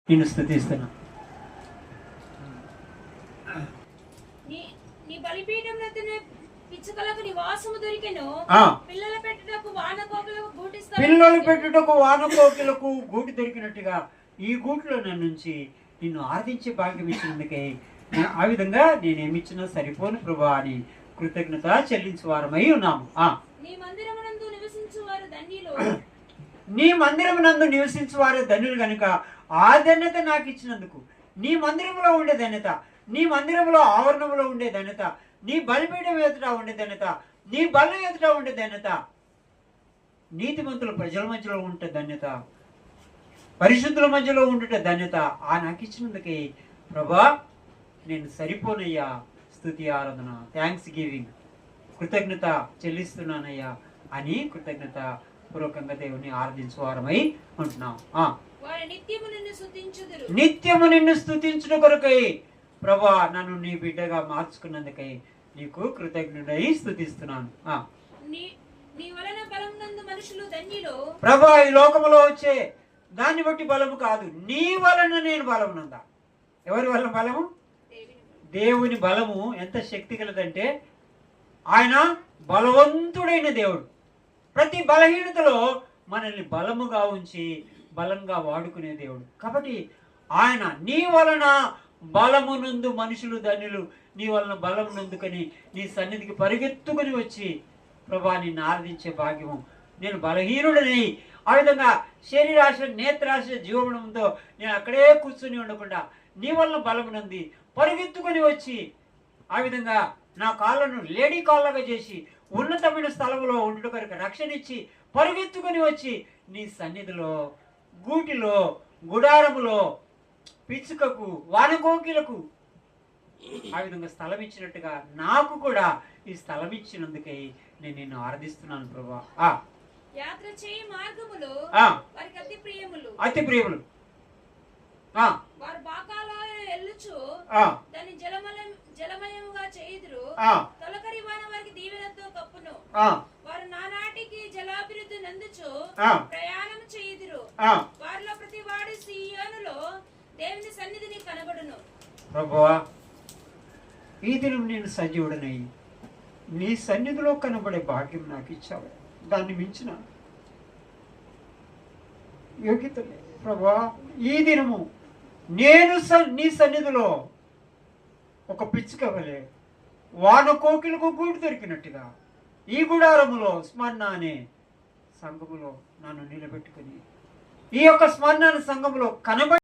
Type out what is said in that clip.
నిన్ను స్తుతిస్తున్నా. నీ బలిపీఠం నతనే పిచ్చుకలకు నివాసము దొరికెను. పిల్లలు పెట్టుటకు వానకోకిలకు గూటి దొరికినట్టుగా ఈ గూట్లో నుంచి నిన్ను ఆరాధించే భాగ్యం ఇచ్చినందుకే ఆ విధంగా నేనేమిచ్చినా సరిపోను ప్రభా అని కృతజ్ఞత చెల్లించే వారమై ఉన్నాము. నీ మందిరమునందు నివసించు వారు ధన్యులు గనుక ఆ ధన్యత నాకు ఇచ్చినందుకు, నీ మందిరంలో ఉండే ధన్యత, నీ మందిరంలో ఆవరణంలో ఉండే ధన్యత, నీ బలిపీఠం ఎదుట ఉండే ధన్యత, నీ బలం ఎదుట ఉండే ధన్యత, నీతిమంతుల ప్రజల మధ్యలో ఉండే ధన్యత, పరిశుద్ధుల మధ్యలో ఉండే ధన్యత నాకు ఇచ్చినందుకే ప్రభా నేను సరిపోనయ్యా. స్తుతి ఆరాధన, థ్యాంక్స్ గివింగ్, కృతజ్ఞత చెల్లిస్తున్నానయ్యా అని కృతజ్ఞత పూర్వకంగా దేవుని ఆరాధించే వారమై ఉంటున్నాం. నిత్యము నిన్ను స్తుతించుట కొరకై ప్రభా నన్ను నీ బిడ్డగా మార్చుకున్నందుకై నీకు కృతజ్ఞుడై స్తుతిస్తున్నాను. ప్రభా ఈ లోకములో వచ్చే దాన్ని బట్టి బలము కాదు, నీ వలన నేను బలమునందా. ఎవరి వలన బలము? దేవుని బలము ఎంత శక్తి కలదంటే ఆయన బలవంతుడైన దేవుడు. ప్రతి బలహీనతలో మనల్ని బలముగా ఉంచి బలంగా వాడుకునే దేవుడు. కాబట్టి ఆయన నీ వలన బలమునందు మనుషులు ధన్యులు, నీ వలన బలమునందుకని నీ సన్నిధికి పరిగెత్తుకుని వచ్చి ప్రభా నిన్ను ఆరాధించే భాగ్యము. నేను బలహీనుడని ఆ విధంగా శరీరాశ నేత్రాశ జీవనంతో నేను అక్కడే కూర్చుని ఉండకుండా నీ వలన బలమునంది పరిగెత్తుకొని వచ్చి ఆ విధంగా నా కాళ్ళను లేడీ కాళ్ళగా చేసి ఉన్నతమైన స్థలంలో ఉండుట కొరకు రక్షణ ఇచ్చి పరిగెత్తుకొని వచ్చి నీ సన్నిధిలో గూటిలో గుడారములో పిచ్చుకకు వానకోకిలకు ఆ విధంగా స్థలం ఇచ్చినట్టుగా నాకు కూడా ఈ స్థలం ఇచ్చినందుకై నేను నిన్ను ఆరాధిస్తున్నాను ప్రభా. యాత్ర చేయి మార్గములు వారికి అతి ప్రియములు, వారు బాకాలో ఎల్లుచు దాన్ని జలమయముగా చేయుదురు. తొలకరి వాన వారికి దీవెనతో కప్పును. వారు నానాటికి జలాభివృద్ధి నందుచు ప్రయాణం చేయుదురు. వారిలో ప్రతి వాడు సీయోనులో దేవుని సన్నిధిని కనబడును. ప్రభువా ఈ దినం నేను సజీవుడనై నీ సన్నిధిలో కనబడే భాగ్యం నాకు ఇచ్చావు. దాన్ని మించిన యోగ్యత ప్రభువా ఈ దినము నేను నీ సన్నిధిలో ఒక పిచ్చుక వలె వానకోకిలకు గూడు దొరికినట్టుగా ఈ గుడారములో స్మరణ అనే సంఘములో నన్ను నిలబెట్టుకుని ఈ యొక్క స్మరణ సంఘములో కనబడి